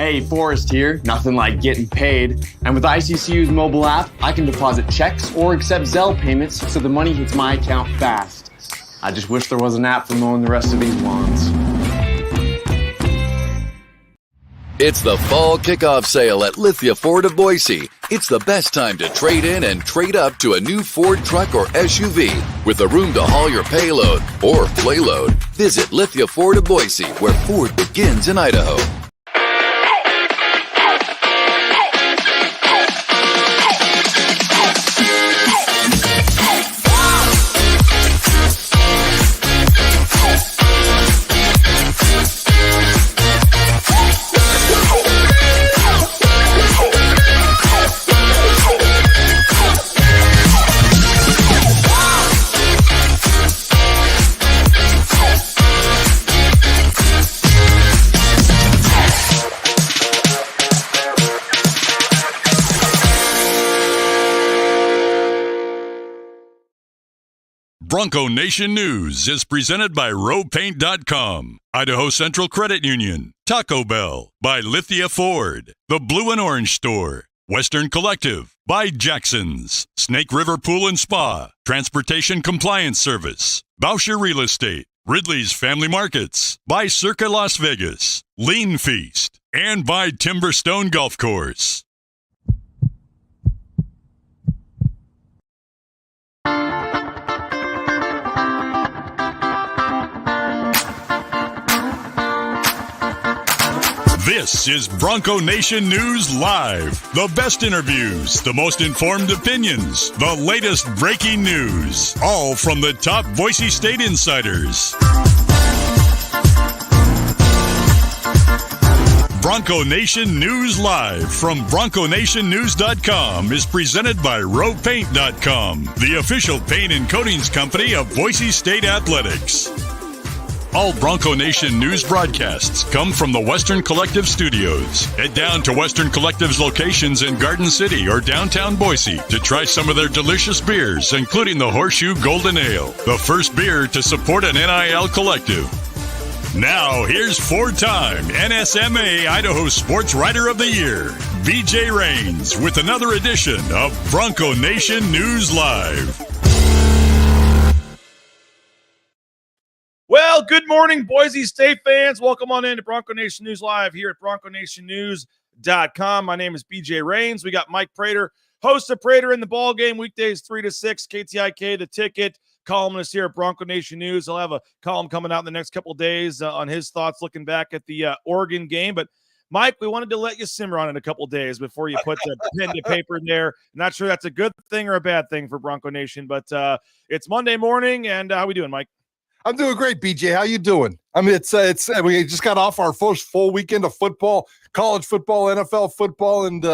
Hey, Forrest here. Nothing like getting paid. And with ICCU's mobile app, I can deposit checks or accept Zelle payments so the money hits my account fast. I just wish there was an app for mowing the rest of these lawns. It's the fall kickoff sale at Lithia Ford of Boise. It's the best time to trade in and trade up to a new Ford truck or SUV with the room to haul your payload or playload. Visit Lithia Ford of Boise, where Ford begins in Idaho. Bronco Nation News is presented by RowPaint.com, Idaho Central Credit Union, Taco Bell, by Lithia Ford, The Blue and Orange Store, Western Collective, by Jackson's, Snake River Pool and Spa, Transportation Compliance Service, Bauscher Real Estate, Ridley's Family Markets, by Circa Las Vegas, Lean Feast, and by Timberstone Golf Course. This is Bronco Nation News Live. The best interviews, the most informed opinions, the latest breaking news, all from the top Boise State insiders. Bronco Nation News Live from BroncoNationNews.com is presented by RowPaint.com, the official paint and coatings company of Boise State Athletics. All Bronco Nation news broadcasts come from the Western Collective studios. Head down to Western Collective's locations in Garden City or downtown Boise to try some of their delicious beers, including the Horseshoe Golden Ale, the first beer to support an NIL collective. Now, here's four-time NSMA Idaho Sports Writer of the Year, BJ Rains, with another edition of Bronco Nation News Live. Well, good morning, Boise State fans. Welcome on in to Bronco Nation News Live here at BroncoNationNews.com. My name is BJ Rains. We got Mike Prater, host of Prater in the Ball Game, weekdays 3 to 6, KTIK, The Ticket, columnist here at Bronco Nation News. He'll have a column coming out in the next couple of days on his thoughts looking back at the Oregon game. But, Mike, we wanted to let you simmer on it a couple of days before you put the pen to paper in there. Not sure that's a good thing or a bad thing for Bronco Nation, but it's Monday morning, and how we doing, Mike? I'm doing great, BJ. How you doing? I mean, it's we just got off our first full weekend of football, college football, NFL football, and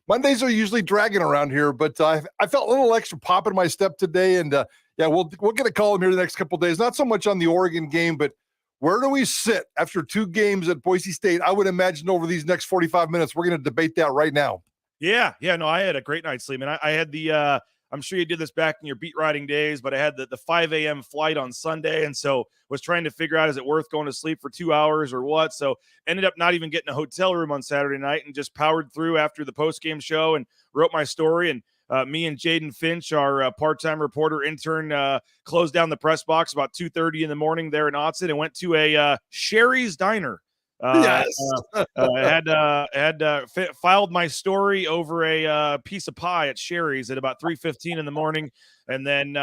Mondays are usually dragging around here. But I felt a little extra pop in my step today, and yeah, we'll get a call here the next couple of days. Not so much on the Oregon game, but where do we sit after two games at Boise State? I would imagine over these next 45 minutes, we're going to debate that right now. Yeah, no, I had a great night's sleep, and I had the. I'm sure you did this back in your beat writing days, but I had the 5 a.m. flight on Sunday, and so was trying to figure out, is it worth going to sleep for 2 hours or what? So ended up not even getting a hotel room on Saturday night and just powered through after the postgame show and wrote my story. And me and Jaden Finch, our part-time reporter intern, closed down the press box about 2:30 in the morning there in Autzen and went to a Sherry's Diner. Yes. Filed my story over a piece of pie at Sherry's at about 3:15 in the morning, and then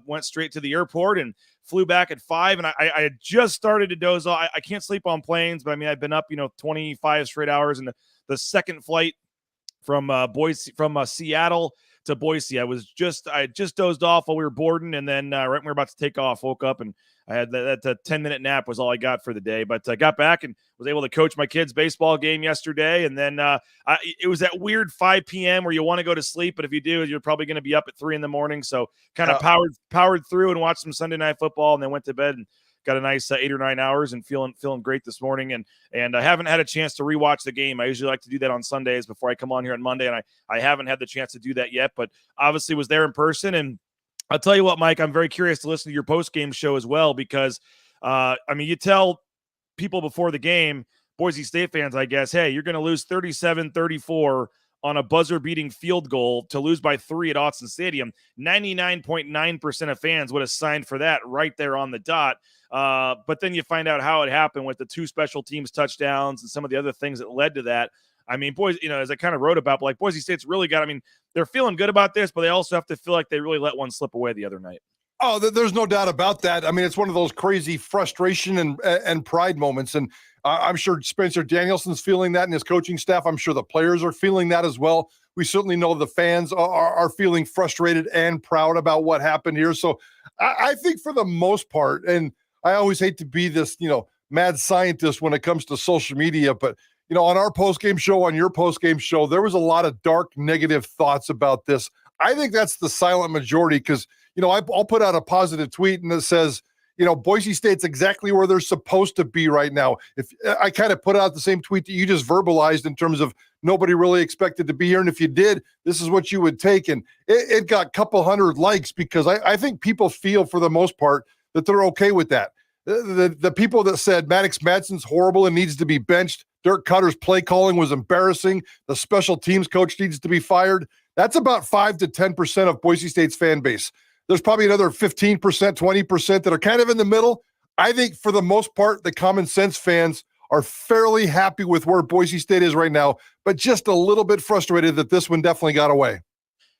went straight to the airport and flew back at 5. And I had just started to doze off. I can't sleep on planes, but I mean, I've been up 25 straight hours. And the second flight from Seattle to Boise, I had just dozed off while we were boarding, and then right when we were about to take off, woke up and I had that 10-minute nap was all I got for the day. But I got back and was able to coach my kids' baseball game yesterday. And then it was that weird 5 p.m. where you want to go to sleep, but if you do, you're probably going to be up at 3 in the morning. So kind of powered through and watched some Sunday Night Football, and then went to bed and got a nice 8 or 9 hours and feeling great this morning. And I haven't had a chance to rewatch the game. I usually like to do that on Sundays before I come on here on Monday, and I haven't had the chance to do that yet, but obviously was there in person. And I'll tell you what, Mike, I'm very curious to listen to your post-game show as well, because, you tell people before the game, Boise State fans, I guess, hey, you're going to lose 37-34 on a buzzer-beating field goal to lose by 3 at Autzen Stadium. 99.9% of fans would have signed for that right there on the dot. But then you find out how it happened with the 2 special teams touchdowns and some of the other things that led to that. I mean, boys, as I kind of wrote about, like Boise State's really got, they're feeling good about this, but they also have to feel like they really let one slip away the other night. Oh, there's no doubt about that. It's one of those crazy frustration and pride moments. And I'm sure Spencer Danielson's feeling that, and his coaching staff. I'm sure the players are feeling that as well. We certainly know the fans are feeling frustrated and proud about what happened here. So I think for the most part, and I always hate to be this, mad scientist when it comes to social media, but on our post-game show, on your post-game show, there was a lot of dark, negative thoughts about this. I think that's the silent majority because, I'll put out a positive tweet and it says, Boise State's exactly where they're supposed to be right now. If I kind of put out the same tweet that you just verbalized in terms of nobody really expected to be here, and if you did, this is what you would take. And it got a couple hundred likes because I think people feel, for the most part, that they're okay with that. The people that said Maddox Madsen's horrible and needs to be benched, Dirk Cutter's play calling was embarrassing, the special teams coach needs to be fired, that's about 5 to 10% of Boise State's fan base. There's probably another 15%, 20% that are kind of in the middle. I think for the most part, the common sense fans are fairly happy with where Boise State is right now, but just a little bit frustrated that this one definitely got away.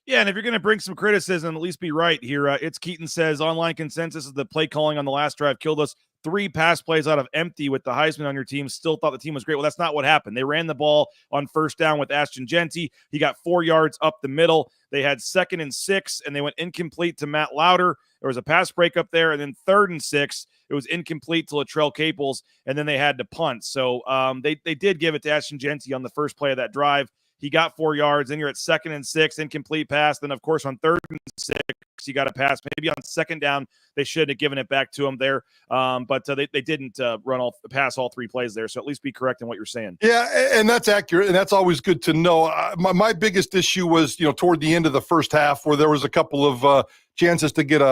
Yeah, and if you're going to bring some criticism, at least be right here. It's Keaton says, online consensus is the play calling on the last drive killed us. 3 pass plays out of empty with the Heisman on your team. Still thought the team was great. Well, that's not what happened. They ran the ball on first down with Ashton Genty. He got 4 yards up the middle. They had 2nd and 6, and they went incomplete to Matt Lauder. There was a pass breakup there, and then 3rd and 6, it was incomplete to Latrell Caples, and then they had to punt. So they did give it to Ashton Genty on the first play of that drive. He got 4 yards. Then you're at 2nd and 6, incomplete pass. Then, of course, on 3rd and 6, you got a pass. Maybe on 2nd down, they should have given it back to him there. But they didn't pass all 3 plays there. So at least be correct in what you're saying. Yeah, and that's accurate, and that's always good to know. My biggest issue was, toward the end of the first half, where there was a couple of chances to get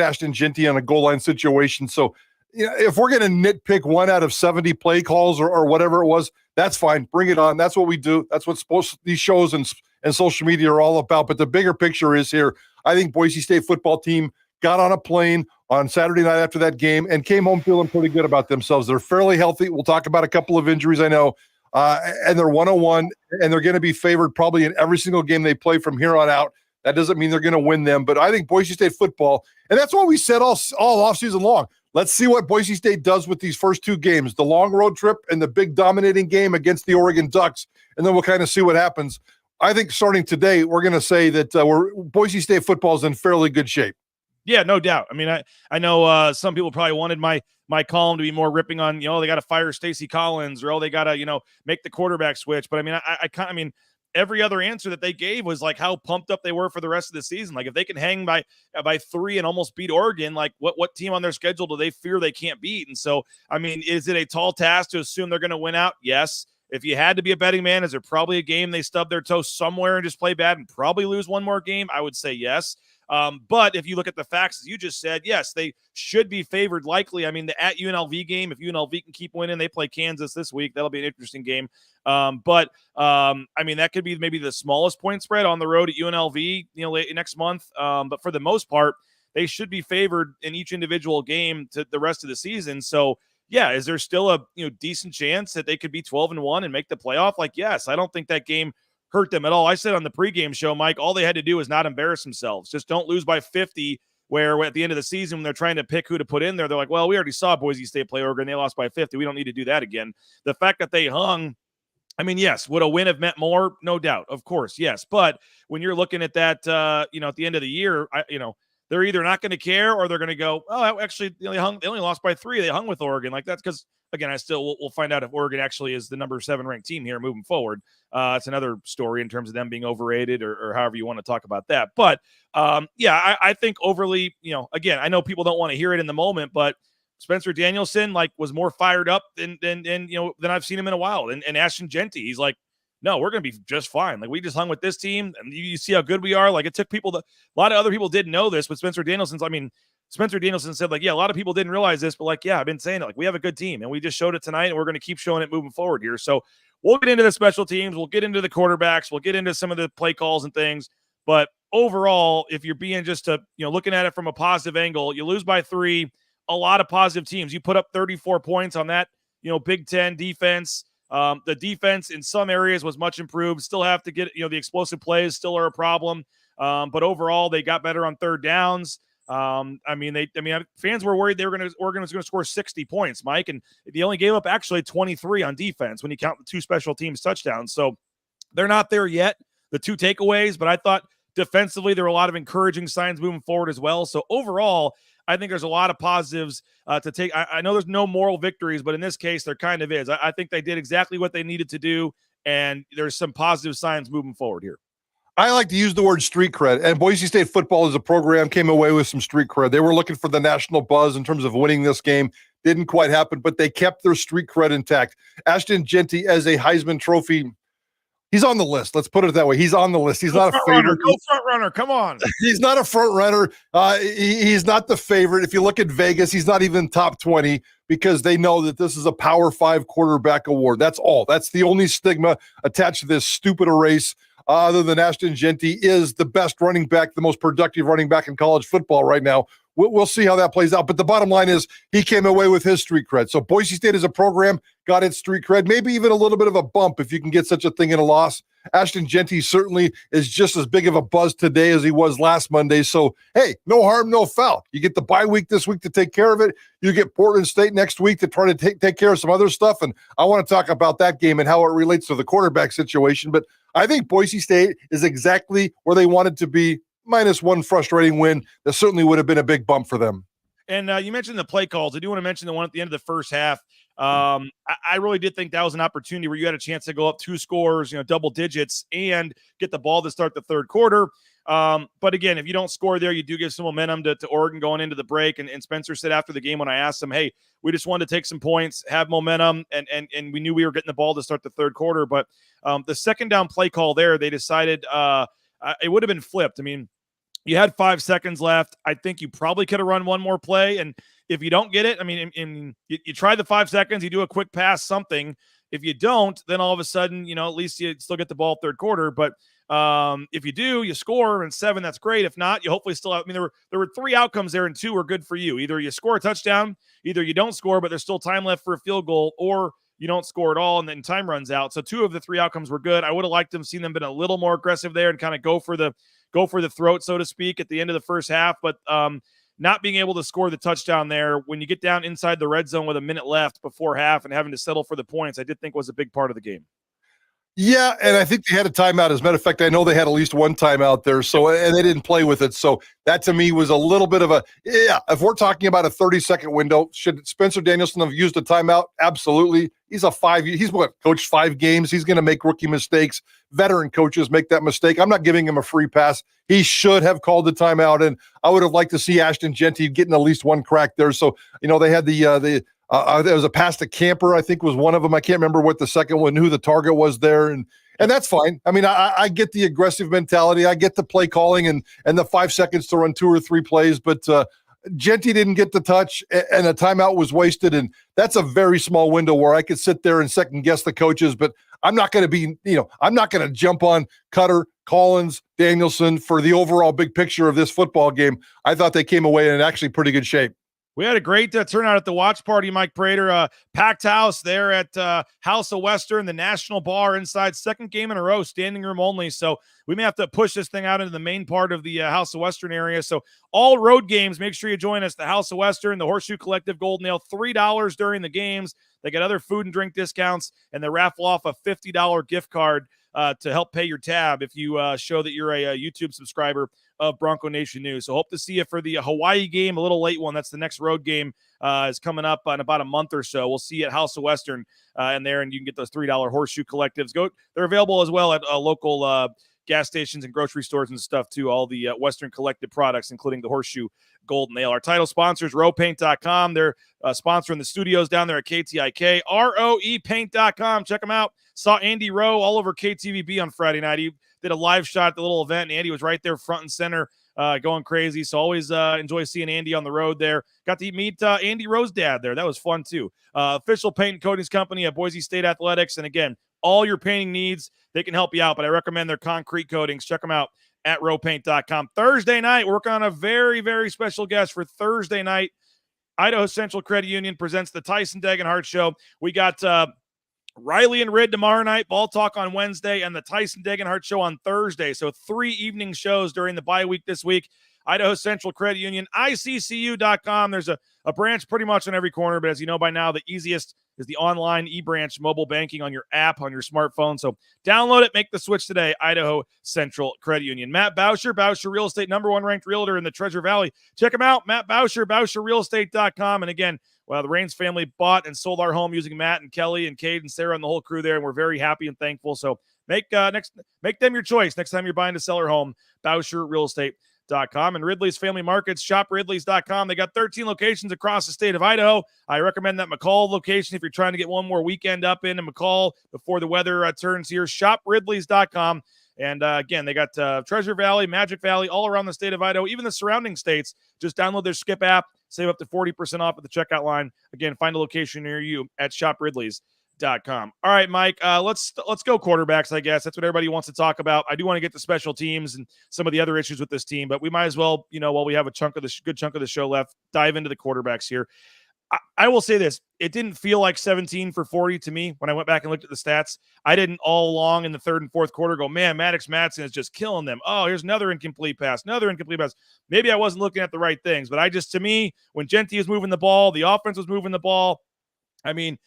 Ashton Genty on a goal line situation. So, if we're going to nitpick 1 out of 70 play calls or whatever it was, that's fine. Bring it on. That's what we do. That's what these shows and social media are all about. But the bigger picture is here. I think Boise State football team got on a plane on Saturday night after that game and came home feeling pretty good about themselves. They're fairly healthy. We'll talk about a couple of injuries, I know. And they're 101, and they're going to be favored probably in every single game they play from here on out. That doesn't mean they're going to win them. But I think Boise State football, and that's what we said all offseason long. Let's see what Boise State does with these first 2 games, the long road trip and the big dominating game against the Oregon Ducks, and then we'll kind of see what happens. I think starting today, we're going to say that Boise State football is in fairly good shape. Yeah, no doubt. I know some people probably wanted my column to be more ripping on, they got to fire Stacey Collins, or they got to, make the quarterback switch. But every other answer that they gave was like how pumped up they were for the rest of the season. Like if they can hang by 3 and almost beat Oregon, like what team on their schedule do they fear they can't beat? And so, is it a tall task to assume they're going to win out? Yes. If you had to be a betting man, is there probably a game they stub their toe somewhere and just play bad and probably lose one more game? I would say yes. But if you look at the facts, as you just said, yes, they should be favored likely. The at UNLV game, if UNLV can keep winning, they play Kansas this week. That'll be an interesting game. But that could be maybe the smallest point spread on the road at UNLV, late next month. But for the most part, they should be favored in each individual game to the rest of the season. So, yeah, is there still a decent chance that they could be 12-1 and make the playoff? Like, yes, I don't think that game hurt them at all. I said on the pregame show, Mike, all they had to do was not embarrass themselves. Just don't lose by 50, where at the end of the season when they're trying to pick who to put in there, they're like, well, we already saw Boise State play Oregon. They lost by 50. We don't need to do that again. The fact that they hung, yes, would a win have meant more? No doubt. Of course, yes. But when you're looking at that, at the end of the year, they're either not going to care or they're going to go, oh, actually, they only lost by 3. They hung with Oregon. Like that's because, again, we'll find out if Oregon actually is the number 7 ranked team here moving forward. It's another story in terms of them being overrated or however you want to talk about that. But I think overly, again, I know people don't want to hear it in the moment, but Spencer Danielson was more fired up than I've seen him in a while. And Ashton Genty, he's like, no, we're going to be just fine. Like we just hung with this team, and you see how good we are. Like it took a lot of other people didn't know this, but Spencer Danielson's, Spencer Danielson said, like, yeah, a lot of people didn't realize this, but like, yeah, I've been saying it. Like, we have a good team, and we just showed it tonight, and we're going to keep showing it moving forward here. So we'll get into the special teams. We'll get into the quarterbacks. We'll get into some of the play calls and things. But overall, if you're being just looking at it from a positive angle, you lose by 3. A lot of positive teams. You put up 34 points on that, Big Ten defense. The defense in some areas was much improved. Still have to get, the explosive plays still are a problem. But overall, they got better on third downs. Fans were worried Oregon was going to score 60 points, Mike, and they only gave up actually 23 on defense when you count the 2 special teams touchdowns. So they're not there yet, the 2 takeaways, but I thought defensively there were a lot of encouraging signs moving forward as well. So overall, I think there's a lot of positives to take. I know there's no moral victories, but in this case, there kind of is. I think they did exactly what they needed to do, and there's some positive signs moving forward here. I like to use the word street cred, and Boise State football as a program came away with some street cred. They were looking for the national buzz in terms of winning this game. Didn't quite happen, but they kept their street cred intact. Ashton Jeanty as a Heisman Trophy, he's on the list. Let's put it that way. He's on the list. He's not a favorite. Go front runner. Come on. He's not a front runner. He's not the favorite. If you look at Vegas, he's not even top 20 because they know that this is a Power 5 quarterback award. That's all. That's the only stigma attached to this stupid race. Other than Ashton Jeanty is the best running back, the most productive running back in college football right now. We'll see how that plays out. But the bottom line is he came away with his street cred. So Boise State as a program got its street cred, maybe even a little bit of a bump if you can get such a thing in a loss. Ashton Jeanty certainly is just as big of a buzz today as he was last Monday. So, hey, no harm, no foul. You get the bye week this week to take care of it. You get Portland State next week to try to take care of some other stuff. And I want to talk about that game and how it relates to the quarterback situation. But I think Boise State is exactly where they wanted to be, minus 1 frustrating win. That certainly would have been a big bump for them. And you mentioned the play calls. I do want to mention the one at the end of the first half. I really did think that was an opportunity where you had a chance to go up 2 scores, double digits, and get the ball to start the third quarter. But again, if you don't score there, you do give some momentum to Oregon going into the break. And Spencer said after the game when I asked him, hey, we just wanted to take some points, have momentum, and we knew we were getting the ball to start the third quarter. But the second down play call there, they decided it would have been flipped. I mean, you had 5 seconds left. I think you probably could have run one more play. And if you don't get it, I mean, you try the 5 seconds, you do a quick pass, something. If you don't, then all of a sudden, at least you still get the ball third quarter. But if you do, you score in 7, that's great. If not, you hopefully still have, there were 3 outcomes there and 2 were good for you. Either you score a touchdown, either you don't score, but there's still time left for a field goal, or you don't score at all and then time runs out. So 2 of the 3 outcomes were good. I would have liked them, seen them been a little more aggressive there and kind of go for the throat, so to speak, at the end of the first half. But not being able to score the touchdown there when you get down inside the red zone with a minute left before half and having to settle for the points, I did think was a big part of the game. Yeah, and I think they had a timeout. As a matter of fact, I know they had at least 1 timeout there, so and they didn't play with it. So that to me was a little bit of a, if we're talking about a 30-second window, should Spencer Danielson have used a timeout? Absolutely. He's coached 5 games. He's going to make rookie mistakes. Veteran coaches make that mistake. I'm not giving him a free pass. He should have called the timeout, and I would have liked to see Ashton Jeanty getting at least 1 crack there. So, they had there was a pass to Camper, I think was one of them. I can't remember what the second one, who the target was there. And that's fine. I mean, I get the aggressive mentality. I get the play calling and the 5 seconds to run 2 or 3 plays, but Jeanty didn't get the touch and a timeout was wasted. And that's a very small window where I could sit there and second guess the coaches, but I'm not going to be, I'm not going to jump on Cutter, Collins, Danielson for the overall big picture of this football game. I thought they came away in actually pretty good shape. We had a great turnout at the watch party, Mike Prater. Packed house there at House of Western, the National Bar inside. 2nd game in a row, standing room only. So we may have to push this thing out into the main part of the House of Western area. So all road games, make sure you join us. The House of Western, the Horseshoe Collective Golden Ale, $3 during the games. They got other food and drink discounts, and they raffle off a $50 gift card to help pay your tab if you show that you're a YouTube subscriber of Bronco Nation News. So hope to see you for the Hawaii game, a little late one. That's the next road game is coming up in about a month or so. We'll see you at House of Western and you can get those $3 Horseshoe Collectives. They're available as well at local gas stations and grocery stores and stuff too. All the Western Collective products, including the Horseshoe Golden Ale. Our title sponsors, roepaint.com. They're sponsoring the studios down there at KTIK. roepaint.com. Check them out. Saw Andy Rowe all over KTVB on Friday night. He did a live shot at the little event, and Andy was right there front and center going crazy. So always enjoy seeing Andy on the road there. Got to meet Andy Rowe's dad there. That was fun too. Official paint and coatings company at Boise State Athletics. And again, all your painting needs, they can help you out, but I recommend their concrete coatings. Check them out at rowpaint.com. Thursday night, work on a very, very special guest for Thursday night. Idaho Central Credit Union presents the Tyson Degenhart Show. We got Riley and Rid tomorrow night, Ball Talk on Wednesday, and the Tyson Degenhart Show on Thursday. So 3 evening shows during the bye week this week. Idaho Central Credit Union, ICCU.com. There's a branch pretty much on every corner, but as you know by now, the easiest is the online eBranch mobile banking on your app, on your smartphone. So download it, make the switch today, Idaho Central Credit Union. Matt Bauscher, Bauscher Real Estate, #1 ranked realtor in the Treasure Valley. Check him out, Matt Bauscher, BauscherRealEstate.com. And again, well, the Raines family bought and sold our home using Matt and Kelly and Cade and Sarah and the whole crew there, and we're very happy and thankful. So make them your choice next time you're buying to sell your home, BauscherRealEstate.com. And Ridley's Family Markets, shopridleys.com. They got 13 locations across the state of Idaho. I recommend that McCall location if you're trying to get one more weekend up in McCall before the weather turns here. Shopridleys.com. And again, they got Treasure Valley, Magic Valley, all around the state of Idaho, even the surrounding states. Just download their Skip app, save up to 40% off at the checkout line. Again, find a location near you at shopridleys.com. All right, Mike, let's go quarterbacks, I guess. That's what everybody wants to talk about. I do want to get to special teams and some of the other issues with this team, but we might as well, while we have a good chunk of the show left, dive into the quarterbacks here. I will say this. It didn't feel like 17 for 40 to me when I went back and looked at the stats. I didn't all along in the third and fourth quarter go, man, Maddox Madsen is just killing them. Oh, here's another incomplete pass. Maybe I wasn't looking at the right things, but to me, when Genty was moving the ball, the offense was moving the ball. I mean,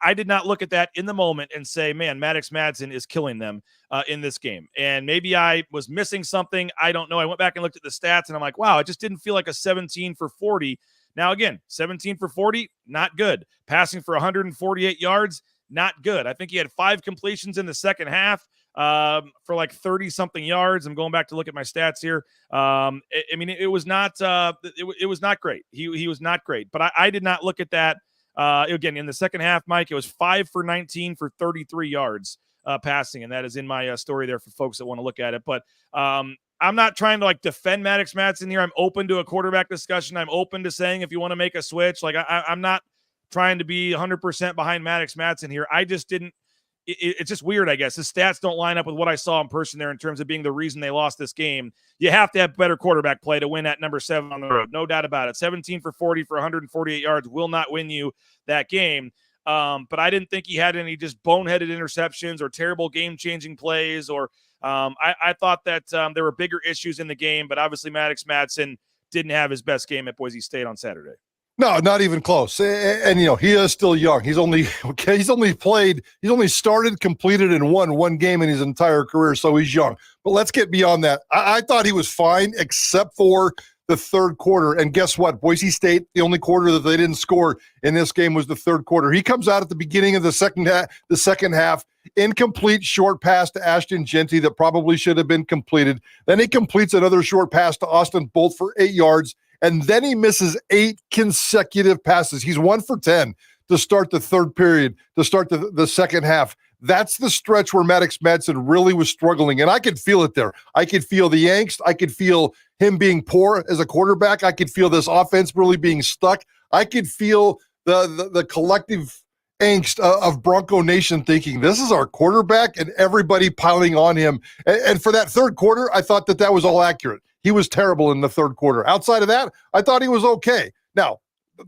I did not look at that in the moment and say, man, Maddox Madsen is killing them in this game. And maybe I was missing something. I don't know. I went back and looked at the stats, and I'm like, wow, it just didn't feel like a 17 for 40. Now, again, 17 for 40, not good. Passing for 148 yards, not good. I think he had 5 completions in the second half for like 30-something yards. I'm going back to look at my stats here. It was not it was not great. He was not great. But I did not look at that. Again, in the second half, Mike, it was 5 for 19 for 33 yards passing, and that is in my story there for folks that want to look at it. But I'm not trying to defend Maddox Madsen here. I'm open to a quarterback discussion. I'm open to saying if you want to make a switch. I'm not trying to be 100% behind Maddox Madsen here. I just didn't. It's just weird, I guess. His stats don't line up with what I saw in person there in terms of being the reason they lost this game. You have to have better quarterback play to win at number 7 on the road. No doubt about it. 17 for 40 for 148 yards will not win you that game. But I didn't think he had any just boneheaded interceptions or terrible game-changing plays. Or I thought that there were bigger issues in the game, but obviously Maddox Madsen didn't have his best game at Boise State on Saturday. No, not even close. And he is still young. He's only started, completed, and won one game in his entire career, so he's young. But let's get beyond that. I thought he was fine, except for the third quarter. And guess what? Boise State, the only quarter that they didn't score in this game was the third quarter. He comes out at the beginning of the second half, incomplete short pass to Ashton Genty that probably should have been completed. Then he completes another short pass to Austin Bolt for 8 yards. And then he misses 8 consecutive passes. He's 1 for 10 to start the third period, to start the second half. That's the stretch where Maddox Madsen really was struggling. And I could feel it there. I could feel the angst. I could feel him being poor as a quarterback. I could feel this offense really being stuck. I could feel the collective angst of Bronco Nation thinking, this is our quarterback, and everybody piling on him. And for that third quarter, I thought that was all accurate. He was terrible in the third quarter. Outside of that, I thought he was okay. Now,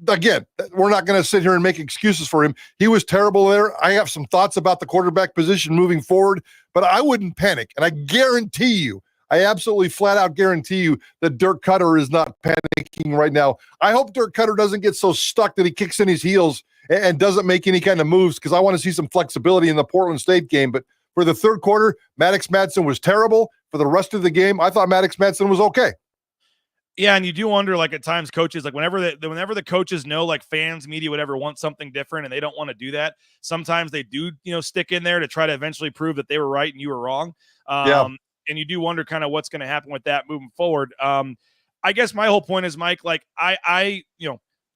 again, we're not going to sit here and make excuses for him. He was terrible there. I have some thoughts about the quarterback position moving forward, but I wouldn't panic. And I guarantee you, I absolutely flat out guarantee you that Dirk Cutter is not panicking right now. I hope Dirk Cutter doesn't get so stuck that he kicks in his heels and doesn't make any kind of moves, because I want to see some flexibility in the Portland State game. But for the third quarter, Maddox Madsen was terrible. For the rest of the game, I thought Maddox Madsen was okay. Yeah, and you do wonder, at times, coaches, whenever the coaches know, fans, media, whatever, want something different and they don't want to do that, sometimes they do, stick in there to try to eventually prove that they were right and you were wrong. And you do wonder kind of what's going to happen with that moving forward. I guess my whole point is, Mike, the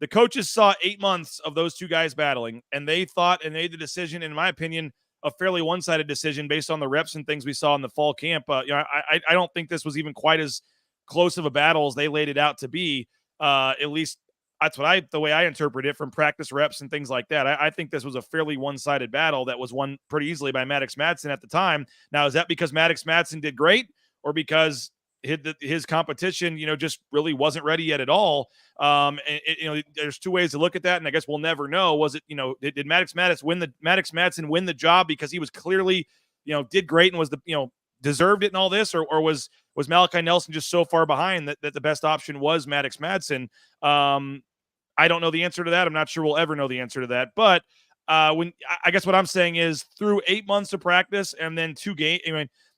coaches saw 8 months of those two guys battling, and they thought and made the decision, in my opinion, a fairly one-sided decision based on the reps and things we saw in the fall camp. I don't think this was even quite as close of a battle as they laid it out to be. At least that's the way I interpret it from practice reps and things like that. I think this was a fairly one-sided battle that was won pretty easily by Maddox Madsen at the time. Now, is that because Maddox Madsen did great, or because his competition, just really wasn't ready yet at all? There's two ways to look at that, and I guess we'll never know. Was it, did Maddox Madsen win the job because he was clearly, did great and was deserved it and all this, or was Malachi Nelson just so far behind that the best option was Maddox Madsen? I don't know the answer to that. I'm not sure we'll ever know the answer to that. But I guess what I'm saying is, through 8 months of practice and then 2 games,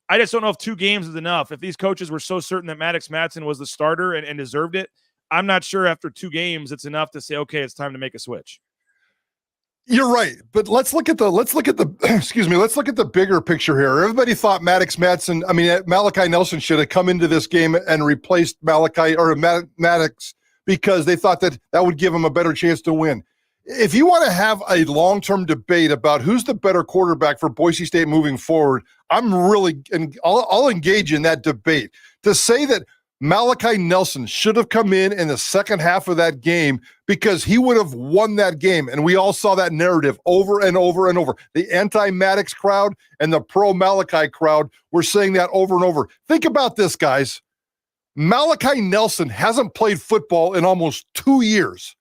I just don't know if 2 games is enough. If these coaches were so certain that Maddox Madsen was the starter and deserved it, I'm not sure after 2 games it's enough to say, okay, it's time to make a switch. You're right, but let's look at the bigger picture here. Everybody thought Maddox Malachi Nelson should have come into this game and replaced Maddox because they thought that would give him a better chance to win. If you want to have a long-term debate about who's the better quarterback for Boise State moving forward, I'll engage in that debate. To say that Malachi Nelson should have come in the second half of that game because he would have won that game. And we all saw that narrative over and over and over. The anti-Maddox crowd and the pro-Malachi crowd were saying that over and over. Think about this, guys. Malachi Nelson hasn't played football in almost 2 years.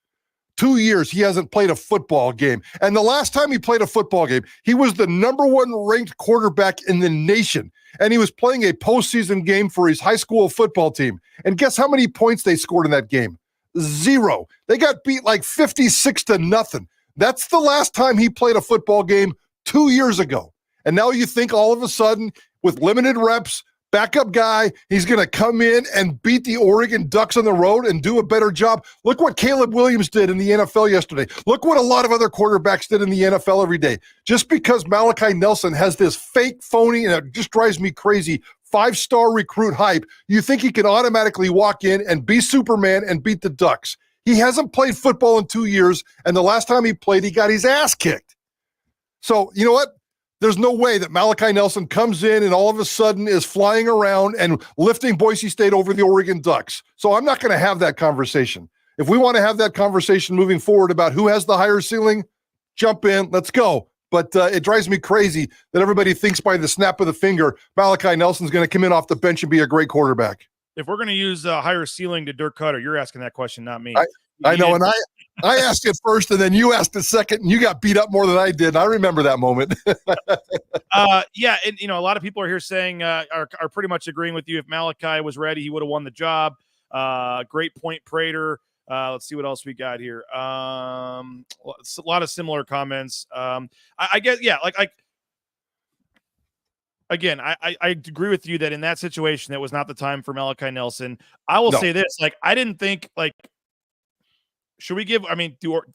2 years he hasn't played a football game. And the last time he played a football game, he was the number 1 ranked quarterback in the nation. And he was playing a postseason game for his high school football team. And guess how many points they scored in that game? 0. They got beat like 56-0. That's the last time he played a football game 2 years ago. And now you think all of a sudden, with limited reps, backup guy, he's going to come in and beat the Oregon Ducks on the road and do a better job. Look what Caleb Williams did in the NFL yesterday. Look what a lot of other quarterbacks did in the NFL every day. Just because Malachi Nelson has this fake, phony, and it just drives me crazy, 5-star recruit hype, you think he can automatically walk in and be Superman and beat the Ducks. He hasn't played football in 2 years, and the last time he played, he got his ass kicked. So, you know what? There's no way that Malachi Nelson comes in and all of a sudden is flying around and lifting Boise State over the Oregon Ducks. So I'm not going to have that conversation. If we want to have that conversation moving forward about who has the higher ceiling, jump in, let's go. But it drives me crazy that everybody thinks by the snap of the finger, Malachi Nelson's going to come in off the bench and be a great quarterback. If we're going to use higher ceiling to Dirk Cutter, you're asking that question, not me. I know, and I asked it first, and then you asked it second, and you got beat up more than I did. And I remember that moment. Yeah, and a lot of people are here saying are pretty much agreeing with you. If Malachi was ready, he would have won the job. Great point, Prater. Let's see what else we got here. A lot of similar comments. I guess, yeah, again, I agree with you that in that situation, that was not the time for Malachi Nelson. I will say this, I didn't think, should we give,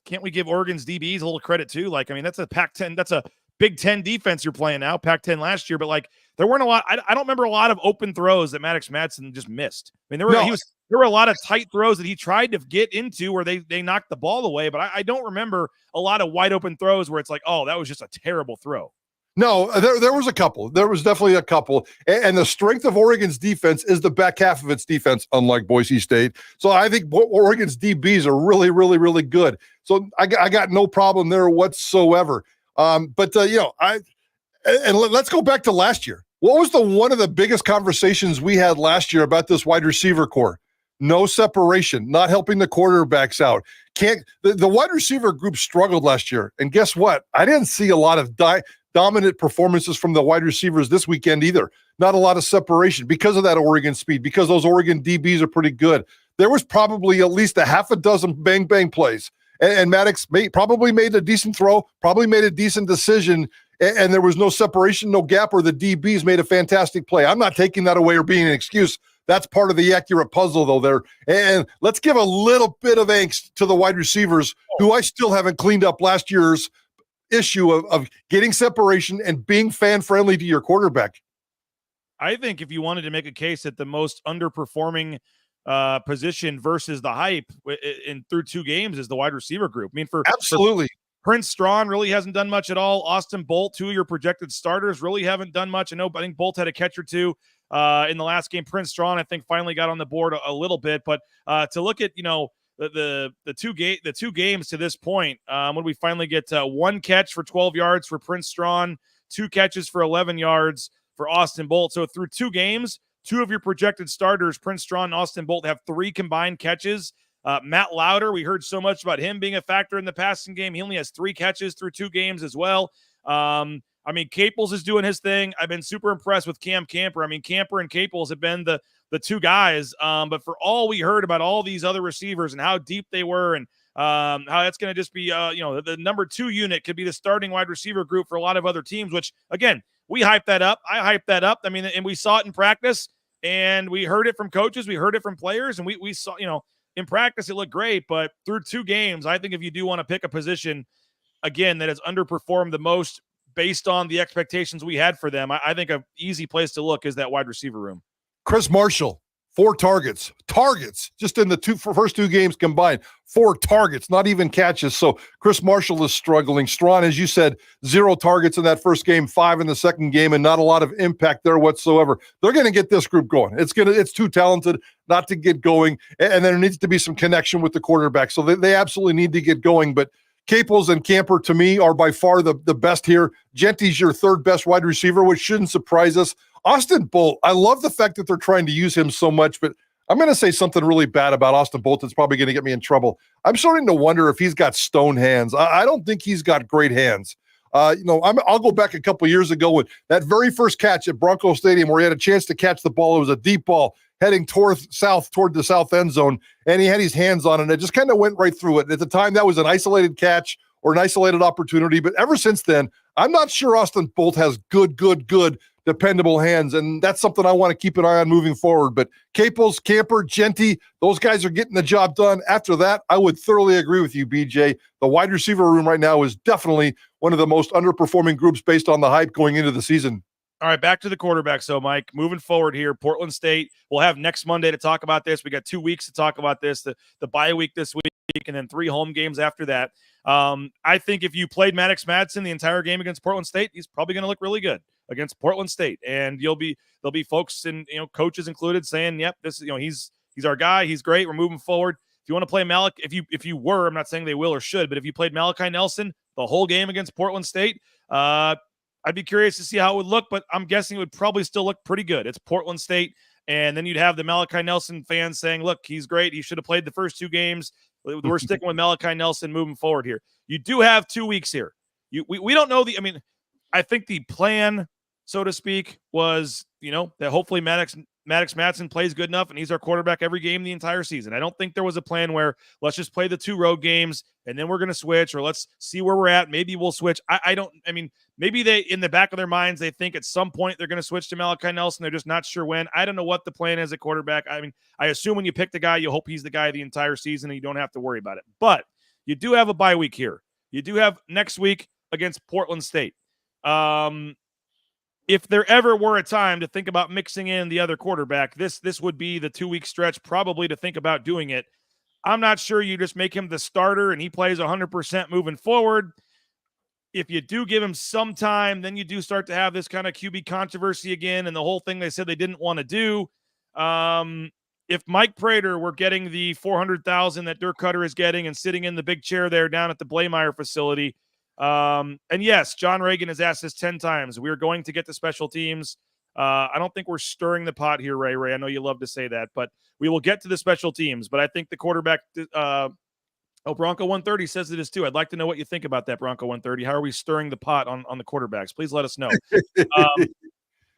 can't we give Oregon's DBs a little credit too? That's a Pac-10, that's a Big Ten defense you're playing now, Pac-10 last year, but there weren't a lot, I don't remember a lot of open throws that Maddox Madsen just missed. There were a lot of tight throws that he tried to get into where they knocked the ball away, but I don't remember a lot of wide open throws where it's oh, that was just a terrible throw. No, there was a couple. There was definitely a couple. And the strength of Oregon's defense is the back half of its defense, unlike Boise State. So I think Oregon's DBs are really, really, really good. So I got no problem there whatsoever. Let's go back to last year. What was one of the biggest conversations we had last year about this wide receiver core? No separation, not helping the quarterbacks out. The wide receiver group struggled last year. And guess what? I didn't see a lot of dominant performances from the wide receivers this weekend either. Not a lot of separation because of that Oregon speed, because those Oregon DBs are pretty good. There was probably at least a half a dozen bang plays. And Maddox probably made a decent throw, probably made a decent decision, and there was no separation, no gap, or the DBs made a fantastic play. I'm not taking that away or being an excuse. That's part of the accurate puzzle, though, there. And let's give a little bit of angst to the wide receivers, who I still haven't cleaned up last year's issue of getting separation and being fan-friendly to your quarterback. I think if you wanted to make a case that the most underperforming position versus the hype through 2 games is the wide receiver group. Absolutely. Prince Strawn really hasn't done much at all. Austin Bolt, two of your projected starters, really haven't done much. I think Bolt had a catch or two in the last game. Prince Strawn, I think, finally got on the board a little bit. But to look at, the two games to this point, when we finally get one catch for 12 yards for Prince Strawn, 2 catches for 11 yards for Austin Bolt. So through 2 games, 2 of your projected starters, Prince Strawn and Austin Bolt, have 3 combined catches. Matt Lauder, we heard so much about him being a factor in the passing game. He only has 3 catches through 2 games as well. Caples is doing his thing. I've been super impressed with Cam Camper. Camper and Caples have been the 2 guys. But for all we heard about all these other receivers and how deep they were and how that's going to just be, the number 2 unit could be the starting wide receiver group for a lot of other teams, which, again, we hype that up. I hype that up. And we saw it in practice, and we heard it from coaches. We heard it from players, and we saw, in practice, it looked great, but through 2 games, I think if you do want to pick a position, again, that has underperformed the most based on the expectations we had for them, I think an easy place to look is that wide receiver room. Chris Marshall, 4 targets, just in the first 2 games combined, 4 targets, not even catches. So Chris Marshall is struggling. Strawn, as you said, 0 targets in that first game, 5 in the second game, and not a lot of impact there whatsoever. They're going to get this group going. It's too talented not to get going, and there needs to be some connection with the quarterback. So they absolutely need to get going. But Caples and Camper, to me, are by far the best here. Genty's your 3rd best wide receiver, which shouldn't surprise us. Austin Bolt, I love the fact that they're trying to use him so much, but I'm going to say something really bad about Austin Bolt that's probably going to get me in trouble. I'm starting to wonder if he's got stone hands. I don't think he's got great hands. I'll go back a couple years ago with that very first catch at Bronco Stadium where he had a chance to catch the ball. It was a deep ball heading toward the south end zone, and he had his hands on it, and it just kind of went right through it. At the time, that was an isolated catch or an isolated opportunity, but ever since then, I'm not sure Austin Bolt has good dependable hands, and that's something I want to keep an eye on moving forward. But Caples, Camper, Genty, those guys are getting the job done. After that, I would thoroughly agree with you, BJ. The wide receiver room right now is definitely one of the most underperforming groups based on the hype going into the season. All right, back to the quarterback. So, Mike, moving forward here, Portland State, we'll have next Monday to talk about this. We got 2 weeks to talk about this, the bye week this week, and then 3 home games after that. I think if you played Maddox Madsen the entire game against Portland State, he's probably going to look really good against Portland State. And there'll be folks and coaches included saying, "Yep, this he's our guy. He's great. We're moving forward." If you want to play if you were, I'm not saying they will or should, but if you played Malachi Nelson the whole game against Portland State, I'd be curious to see how it would look, but I'm guessing it would probably still look pretty good. It's Portland State, and then you'd have the Malachi Nelson fans saying, "Look, he's great. He should have played the first 2 games. We're sticking with Malachi Nelson moving forward here." You do have 2 weeks here. We don't know I think the plan, so to speak, was, that hopefully Maddox Madsen plays good enough and he's our quarterback every game the entire season. I don't think there was a plan where let's just play the 2 road games and then we're going to switch, or let's see where we're at. Maybe we'll switch. Maybe they, in the back of their minds, they think at some point they're going to switch to Malachi Nelson. They're just not sure when. I don't know what the plan is at quarterback. I assume when you pick the guy, you hope he's the guy the entire season and you don't have to worry about it. But you do have a bye week here. You do have next week against Portland State. If there ever were a time to think about mixing in the other quarterback, this would be the 2-week stretch probably to think about doing it. I'm not sure you just make him the starter and he plays 100% moving forward. If you do give him some time, then you do start to have this kind of QB controversy again and the whole thing they said they didn't want to do. If Mike Prater were getting the $400,000 that Dirk Cutter is getting and sitting in the big chair there down at the Blameyer facility, and yes, John Reagan has asked this 10 times. We're going to get to special teams. I don't think we're stirring the pot here, Ray. I know you love to say that, but we will get to the special teams. But I think the quarterback, Bronco 130 says it is too. I'd like to know what you think about that, Bronco 130. How are we stirring the pot on the quarterbacks? Please let us know.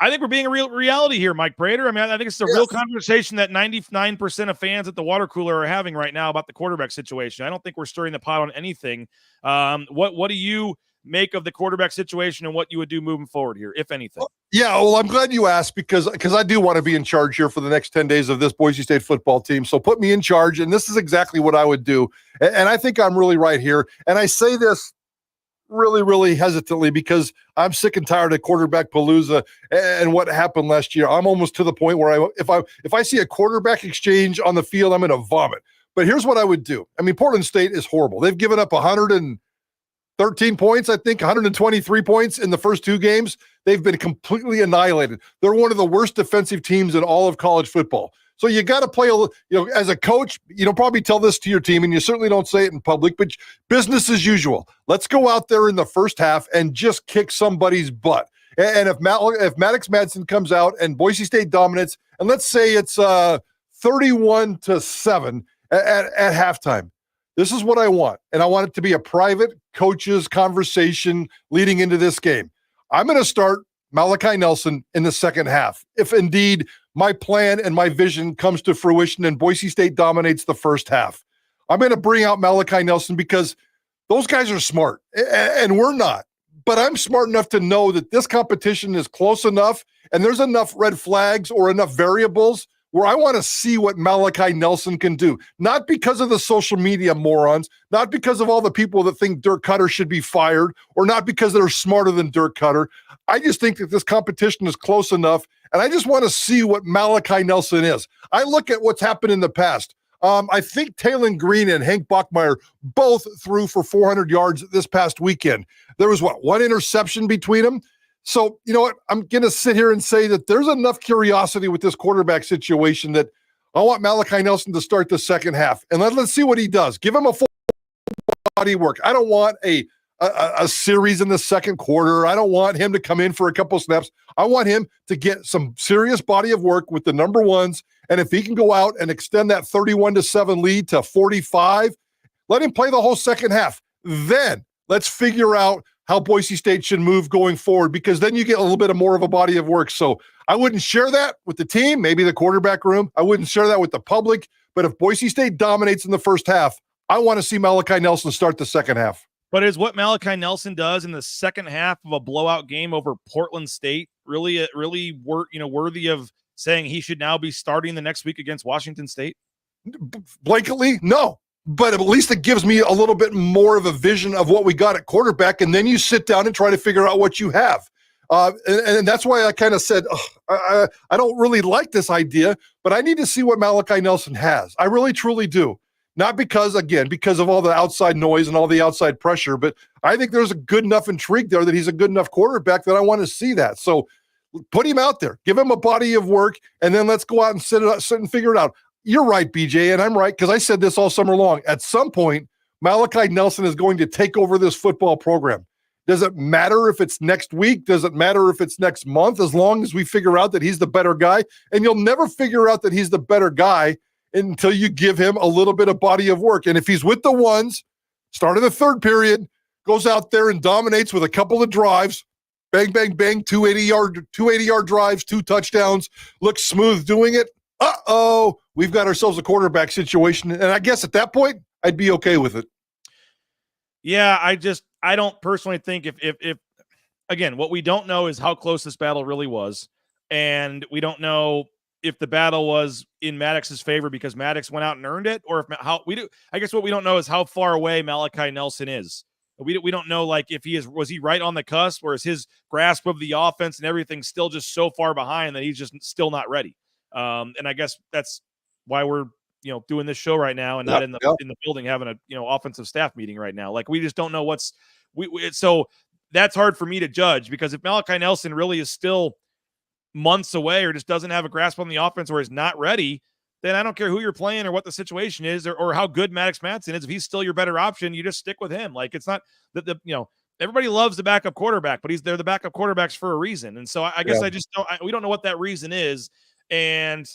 I think we're being a real reality here, Mike Prater. I think it's a real conversation that 99% of fans at the water cooler are having right now about the quarterback situation. I don't think we're stirring the pot on anything. What do you make of the quarterback situation and what you would do moving forward here, if anything? Yeah, well, I'm glad you asked because I do want to be in charge here for the next 10 days of this Boise State football team. So put me in charge, and this is exactly what I would do. And I think I'm really right here. And I say this really, really hesitantly because I'm sick and tired of quarterback palooza and what happened last year. I'm almost to the point where if I see a quarterback exchange on the field, I'm going to vomit. But here's what I would do. Portland State is horrible. They've given up 13 points, I think 123 points in the first 2 games. They've been completely annihilated. They're one of the worst defensive teams in all of college football. So you got to play, as a coach, you don't probably tell this to your team, and you certainly don't say it in public, but business as usual. Let's go out there in the first half and just kick somebody's butt. And if Maddox Madsen comes out and Boise State dominates, and let's say it's 31-7 at halftime, this is what I want. And I want it to be a private coaches conversation leading into this game. I'm going to start Malachi Nelson in the second half, if indeed my plan and my vision comes to fruition and Boise State dominates the first half. I'm going to bring out Malachi Nelson because those guys are smart, and we're not. But I'm smart enough to know that this competition is close enough, and there's enough red flags or enough variables where I want to see what Malachi Nelson can do. Not because of the social media morons, not because of all the people that think Dirk Cutter should be fired, or not because they're smarter than Dirk Cutter. I just think that this competition is close enough, and I just want to see what Malachi Nelson is. I look at what's happened in the past. I think Talon Green and Hank Bachmeier both threw for 400 yards this past weekend. There was, one interception between them? So, you know what? I'm going to sit here and say that there's enough curiosity with this quarterback situation that I want Malachi Nelson to start the second half. And let's see what he does. Give him a full body work. I don't want a series in the second quarter. I don't want him to come in for a couple snaps. I want him to get some serious body of work with the number ones. And if he can go out and extend that 31-7 lead to 45, let him play the whole second half. Then let's figure out how Boise State should move going forward, because then you get a little bit of more of a body of work. So I wouldn't share that with the team, maybe the quarterback room. I wouldn't share that with the public. But if Boise State dominates in the first half, I want to see Malachi Nelson start the second half. But is what Malachi Nelson does in the second half of a blowout game over Portland State really worthy of saying he should now be starting the next week against Washington State? Blanketly, no. But at least it gives me a little bit more of a vision of what we got at quarterback, and then you sit down and try to figure out what you have. And that's why I kind of said, I don't really like this idea, but I need to see what Malachi Nelson has. I really, truly do. Not because of all the outside noise and all the outside pressure, but I think there's a good enough intrigue there that he's a good enough quarterback that I want to see that. So put him out there, give him a body of work, and then let's go out and sit and figure it out. You're right, BJ, and I'm right because I said this all summer long. At some point, Malachi Nelson is going to take over this football program. Does it matter if it's next week? Does it matter if it's next month? As long as we figure out that he's the better guy, and you'll never figure out that he's the better guy until you give him a little bit of body of work. And if he's with the ones, start of the third period, goes out there and dominates with a couple of drives, bang, bang, bang, 280-yard drives, 2 touchdowns, looks smooth doing it. Uh-oh, we've got ourselves a quarterback situation. And I guess at that point, I'd be okay with it. Yeah, I don't personally think if again, what we don't know is how close this battle really was. And we don't know if the battle was in Maddox's favor because Maddox went out and earned it, or I guess what we don't know is how far away Malachi Nelson is. We don't know, like, if was he right on the cusp, or is his grasp of the offense and everything still just so far behind that he's just still not ready. And I guess that's why we're, doing this show right now and not in the building having a, offensive staff meeting right now. Like, we just don't know so that's hard for me to judge, because if Malachi Nelson really is still months away or just doesn't have a grasp on the offense or is not ready, then I don't care who you're playing or what the situation is or how good Maddox Madsen is. If he's still your better option, you just stick with him. Like, it's not that everybody loves the backup quarterback, but they're the backup quarterbacks for a reason. And so I guess we don't know what that reason is. And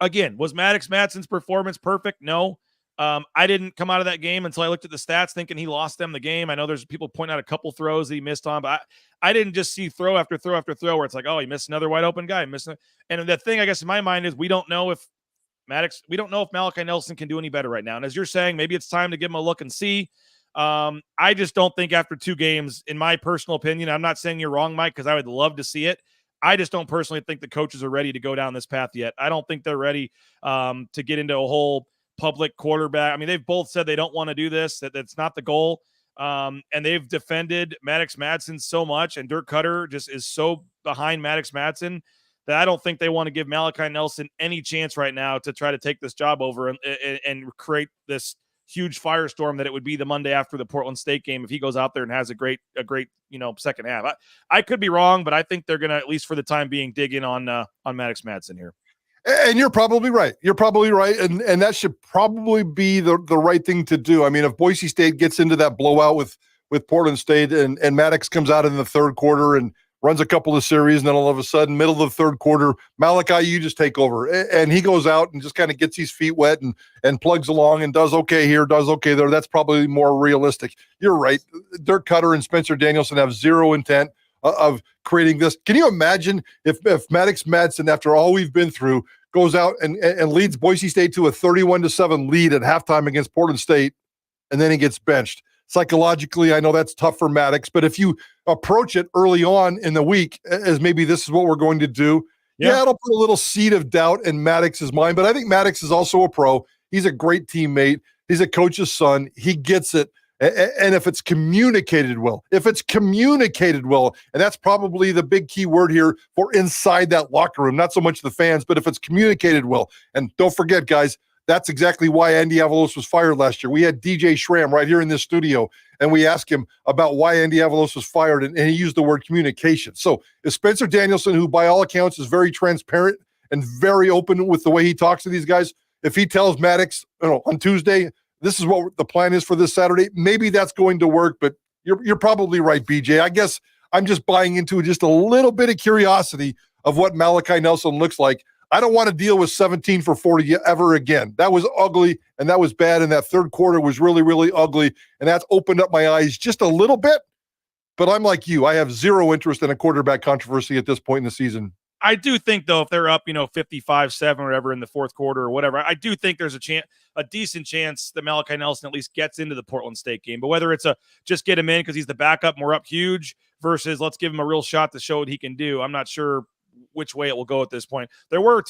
again, was Maddox Madsen's performance perfect? No. I didn't come out of that game until I looked at the stats thinking he lost them the game. I know there's people pointing out a couple throws that he missed on, but I didn't just see throw after throw after throw where it's like, oh, he missed another wide open guy. And the thing, I guess, in my mind is we don't know if Malachi Nelson can do any better right now. And as you're saying, maybe it's time to give him a look and see. I just don't think after 2 games, in my personal opinion, I'm not saying you're wrong, Mike, because I would love to see it. I just don't personally think the coaches are ready to go down this path yet. I don't think they're ready to get into a whole public quarterback. I mean, they've both said they don't want to do this, that's not the goal. And they've defended Maddox Madsen so much, and Dirk Cutter just is so behind Maddox Madsen that I don't think they want to give Malachi Nelson any chance right now to try to take this job over and create this huge firestorm that it would be the Monday after the Portland State game if he goes out there and has a great second half. I could be wrong, but I think they're going to, at least for the time being, dig in on Maddox Madsen here. And you're probably right. And that should probably be the right thing to do. I mean, if Boise State gets into that blowout with Portland State and Maddox comes out in the third quarter and runs a couple of series, and then all of a sudden, middle of the third quarter, Malachi, you just take over. And he goes out and just kind of gets his feet wet and plugs along and does okay here, does okay there. That's probably more realistic. You're right. Dirk Cutter and Spencer Danielson have zero intent of creating this. Can you imagine if Maddox Madsen, after all we've been through, goes out and leads Boise State to a 31-7 lead at halftime against Portland State, and then he gets benched? Psychologically, I know that's tough for Maddox, but if you approach it early on in the week as maybe this is what we're going to do, yeah, it'll put a little seed of doubt in Maddox's mind. But I think Maddox is also a pro. He's a great teammate. He's a coach's son. He gets it. And if it's communicated well, and that's probably the big key word here for inside that locker room, not so much the fans, but if it's communicated well. And don't forget, guys, that's exactly why Andy Avalos was fired last year. We had DJ Schramm right here in this studio, and we asked him about why Andy Avalos was fired, and he used the word communication. So if Spencer Danielson, who by all accounts is very transparent and very open with the way he talks to these guys, if he tells Maddox, on Tuesday, this is what the plan is for this Saturday, maybe that's going to work, but you're probably right, BJ. I guess I'm just buying into just a little bit of curiosity of what Malachi Nelson looks like. I don't want to deal with 17 for 40 ever again. That was ugly, and that was bad, and that third quarter was really, really ugly, and that's opened up my eyes just a little bit. But I'm like you. I have zero interest in a quarterback controversy at this point in the season. I do think, though, if they're up, 55-7 or whatever in the fourth quarter or whatever, I do think there's a decent chance that Malachi Nelson at least gets into the Portland State game. But whether it's just get him in because he's the backup and we're up huge versus let's give him a real shot to show what he can do, I'm not sure which way it will go at this point. There were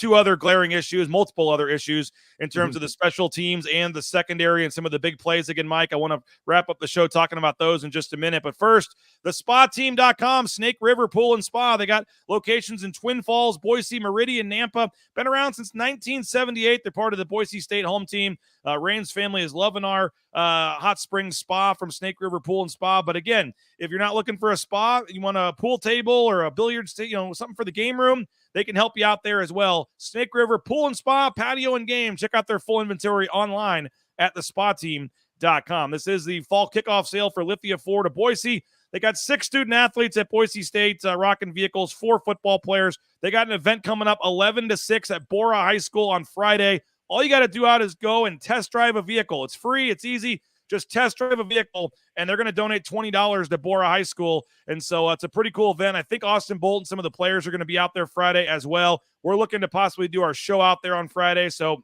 multiple other issues in terms of the special teams and the secondary and some of the big plays. Again, Mike, I want to wrap up the show talking about those in just a minute. But first, the SpaTeam.com, Snake River Pool and Spa. They got locations in Twin Falls, Boise, Meridian, Nampa. Been around since 1978. They're part of the Boise State home team. Rain's family is loving our hot spring spa from Snake River Pool and Spa. But again, if you're not looking for a spa, you want a pool table or a billiards table, something for the game room, they can help you out there as well. Snake River Pool and Spa, patio and game. Check out their full inventory online at thespateam.com. This is the fall kickoff sale for Lithia Ford of Boise. They got 6 student athletes at Boise State rocking vehicles, 4 football players. They got an event coming up 11-6 at Bora High School on Friday. All you got to do is go and test drive a vehicle. It's free. It's easy. Just test drive a vehicle, and they're going to donate $20 to Bora High School. And so it's a pretty cool event. I think Austin Bolt and some of the players are going to be out there Friday as well. We're looking to possibly do our show out there on Friday. So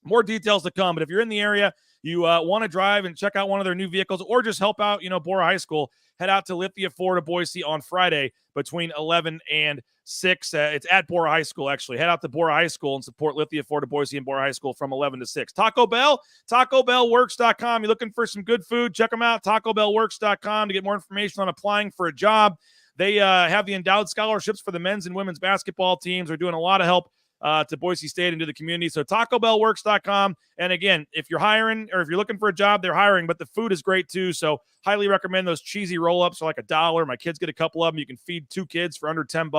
more details to come. But if you're in the area, you want to drive and check out one of their new vehicles or just help out, Bora High School, head out to Lithia Ford of Boise on Friday between 11 and 6. It's at Bora High School, actually. Head out to Bora High School and support Lithia Ford of Boise and Bora High School from 11 to 6. Taco Bell, TacoBellWorks.com. You're looking for some good food, check them out, TacoBellWorks.com, to get more information on applying for a job. They have the endowed scholarships for the men's and women's basketball teams. They're doing a lot of help to Boise State and to the community. So TacoBellWorks.com. And again, if you're hiring or if you're looking for a job, they're hiring, but the food is great too. So highly recommend those cheesy roll-ups for like $1. My kids get a couple of them. You can feed 2 kids for under $10.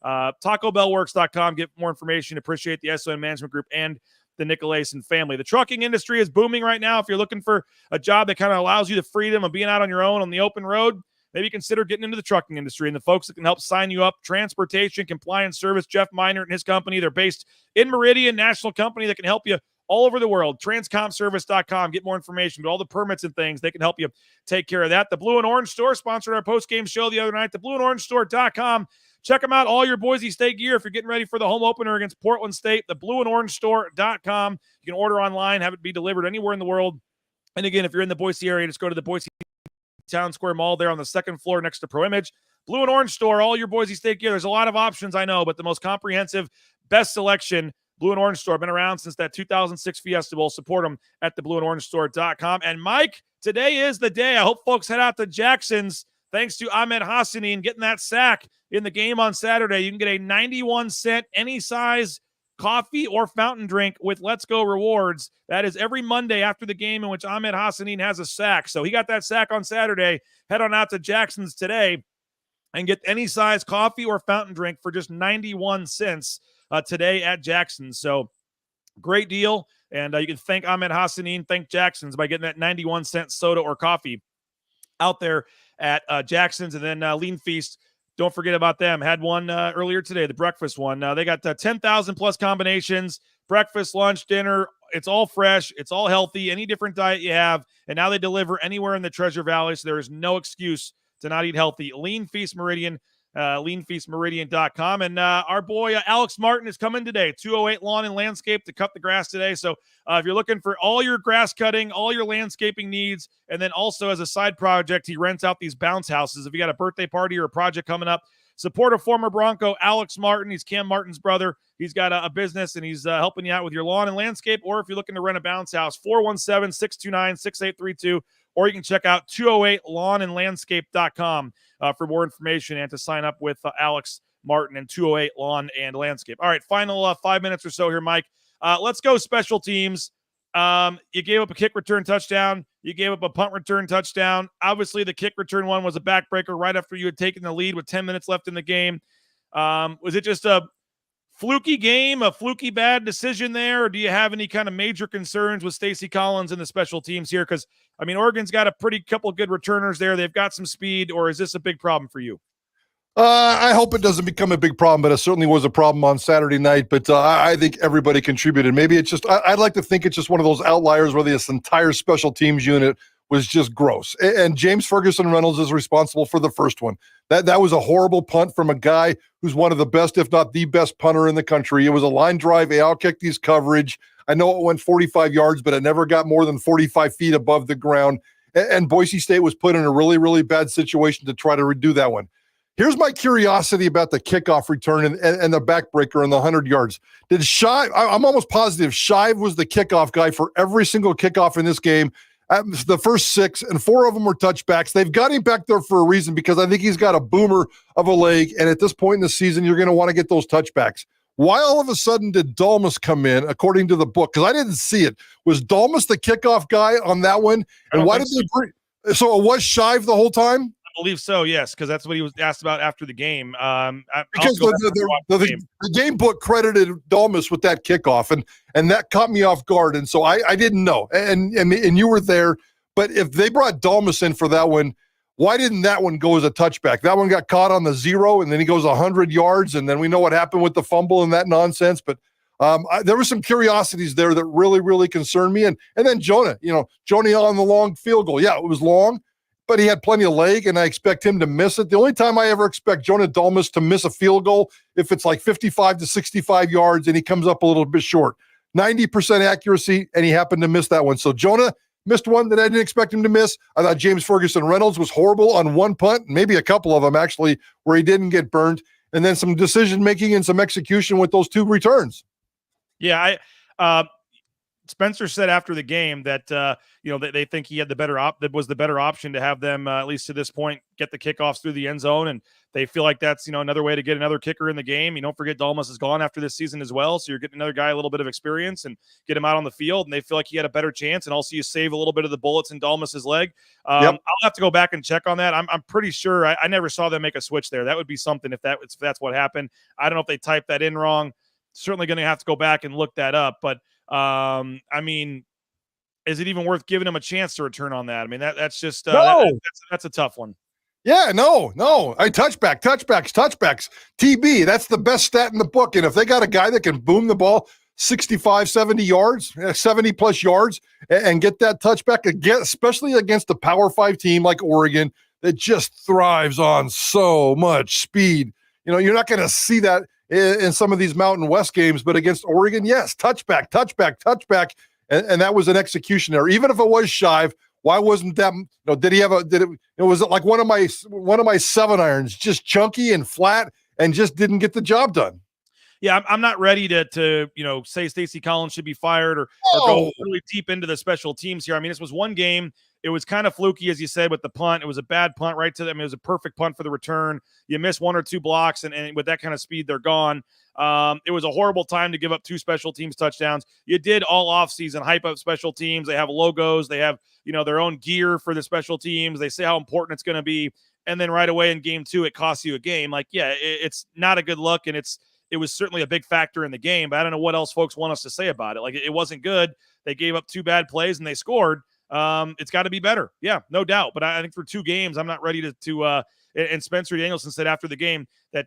TacoBellWorks.com. Get more information. Appreciate the SON Management Group and the Nicolason family. The trucking industry is booming right now. If you're looking for a job that kind of allows you the freedom of being out on your own on the open road, maybe consider getting into the trucking industry. And the folks that can help sign you up, Transportation Compliance Service, Jeff Minert and his company, they're based in Meridian, national company that can help you all over the world. Transcomservice.com. Get more information, but all the permits and things, they can help you take care of that. The Blue and Orange Store sponsored our post-game show the other night. The blueandorangestore.com. Check them out, all your Boise State gear if you're getting ready for the home opener against Portland State. The blueandorangestore.com. You can order online, have it be delivered anywhere in the world. And again, if you're in the Boise area, just go to the Boise Town Square Mall there on the second floor next to Pro Image. Blue and Orange Store, all your Boise State gear. There's a lot of options, I know, but the most comprehensive, best selection, Blue and Orange Store. Been around since that 2006 Fiesta Bowl. Support them at the blueandorangestore.com. And Mike, today is the day. I hope folks head out to Jackson's. Thanks to Ahmed Hassani and getting that sack in the game on Saturday. You can get a 91-cent, any size coffee or fountain drink with Let's Go Rewards. That is every Monday after the game in which Ahmed Hassanin has a sack. So he got that sack on Saturday. Head on out to Jackson's today and get any size coffee or fountain drink for just 91 cents today at Jackson's. So great deal. And you can thank Ahmed Hassanin, thank Jackson's by getting that 91-cent soda or coffee out there at Jackson's. And then Lean Feast, don't forget about them. Had one earlier today, the breakfast one. They got 10,000 plus combinations, breakfast, lunch, dinner. It's all fresh. It's all healthy. Any different diet you have. And now they deliver anywhere in the Treasure Valley. So there is no excuse to not eat healthy. Lean Feast Meridian, leanfeastmeridian.com. And our boy Alex Martin is coming today, 208 Lawn and Landscape, to cut the grass today. So if you're looking for all your grass cutting, all your landscaping needs, and then also as a side project, he rents out these bounce houses. If you got a birthday party or a project coming up, support a former Bronco, Alex Martin. He's Cam Martin's brother. He's got a business, and he's helping you out with your lawn and landscape. Or if you're looking to rent a bounce house, 417-629-6832. Or you can check out 208lawnandlandscape.com for more information and to sign up with Alex Martin and 208 Lawn and Landscape. All right, final 5 minutes or so here, Mike. Let's go special teams. You gave up a kick return touchdown. You gave up a punt return touchdown. Obviously, the kick return one was a backbreaker right after you had taken the lead with 10 minutes left in the game. Was it just a fluky game, a fluky bad decision there, or do you have any kind of major concerns with Stacey Collins and the special teams here? Because, I mean, Oregon's got a pretty couple good returners there. They've got some speed, or is this a big problem for you? I hope it doesn't become a big problem, but it certainly was a problem on Saturday night. But I think everybody contributed. Maybe it's just, I'd like to think it's just one of those outliers where this entire special teams unit was just gross. And James Ferguson Reynolds is responsible for the first one. That was a horrible punt from a guy who's one of the best, if not the best punter in the country. It was a line drive, Al Kechty's coverage. I know it went 45 yards, but it never got more than 45 feet above the ground. And Boise State was put in a really, really bad situation to try to redo that one. Here's my curiosity about the kickoff return and the backbreaker and the 100 yards. Did Shive, I'm almost positive Shive was the kickoff guy for every single kickoff in this game. The first 6, and 4 of them were touchbacks. They've got him back there for a reason because I think he's got a boomer of a leg, and at this point in the season, you're going to want to get those touchbacks. Why all of a sudden did Dalmas come in, according to the book? Because I didn't see it. Was Dalmas the kickoff guy on that one? And why did they bring – so it was Shive the whole time? I believe so, yes, because that's what he was asked about after the game. Because the game book credited Dalmas with that kickoff, and that caught me off guard, and so I didn't know. And you were there, but if they brought Dalmas in for that one, why didn't that one go as a touchback? That one got caught on the 0, and then he goes 100 yards, and then we know what happened with the fumble and that nonsense. But there were some curiosities there that really, really concerned me. And then Jonah on the long field goal. Yeah, it was long, but he had plenty of leg, and I expect him to miss it. The only time I ever expect Jonah Dalmas to miss a field goal, if it's like 55 to 65 yards and he comes up a little bit short. 90% accuracy, and he happened to miss that one. So Jonah missed one that I didn't expect him to miss. I thought James Ferguson Reynolds was horrible on one punt, maybe a couple of them actually, where he didn't get burned. And then some decision-making and some execution with those 2 returns. Yeah, Spencer said after the game that they think he had that was the better option to have them at least to this point get the kickoffs through the end zone, and they feel like that's another way to get another kicker in the game. You don't forget Dalmas is gone after this season as well, so you're getting another guy a little bit of experience and get him out on the field, and they feel like he had a better chance, and also you save a little bit of the bullets in Dalmas's leg. I'll have to go back and check on that. I'm pretty sure I never saw them make a switch there. That would be something if that's what happened. I don't know if they typed that in wrong. Certainly going to have to go back and look that up, but I mean, is it even worth giving him a chance to return on that? I mean, that's just that's a tough one. Yeah, no. Touchbacks. TB, that's the best stat in the book. And if they got a guy that can boom the ball 65, 70 yards, 70 plus yards, and get that touchback again, especially against a Power 5 team like Oregon that just thrives on so much speed. You're not going to see that in some of these Mountain West games, but against Oregon, yes, touchback. And that was an execution error. Even if it was Shive, why wasn't that, did he have was it like one of my 7-irons, just chunky and flat and just didn't get the job done? Yeah, I'm not ready to say Stacey Collins should be fired or go really deep into the special teams here. I mean, this was one game. It was kind of fluky, as you said, with the punt. It was a bad punt right to them. It was a perfect punt for the return. You miss 1 or 2 blocks, and with that kind of speed, they're gone. It was a horrible time to give up 2 special teams touchdowns. You did all offseason hype up special teams. They have logos. They have, their own gear for the special teams. They say how important it's going to be. And then right away in game 2, it costs you a game. Like, yeah, it's not a good look, and it was certainly a big factor in the game, but I don't know what else folks want us to say about it. Like, it wasn't good. They gave up 2 bad plays and they scored. It's got to be better. Yeah, no doubt. But I think for 2 games, I'm not ready to and Spencer Danielson said after the game that,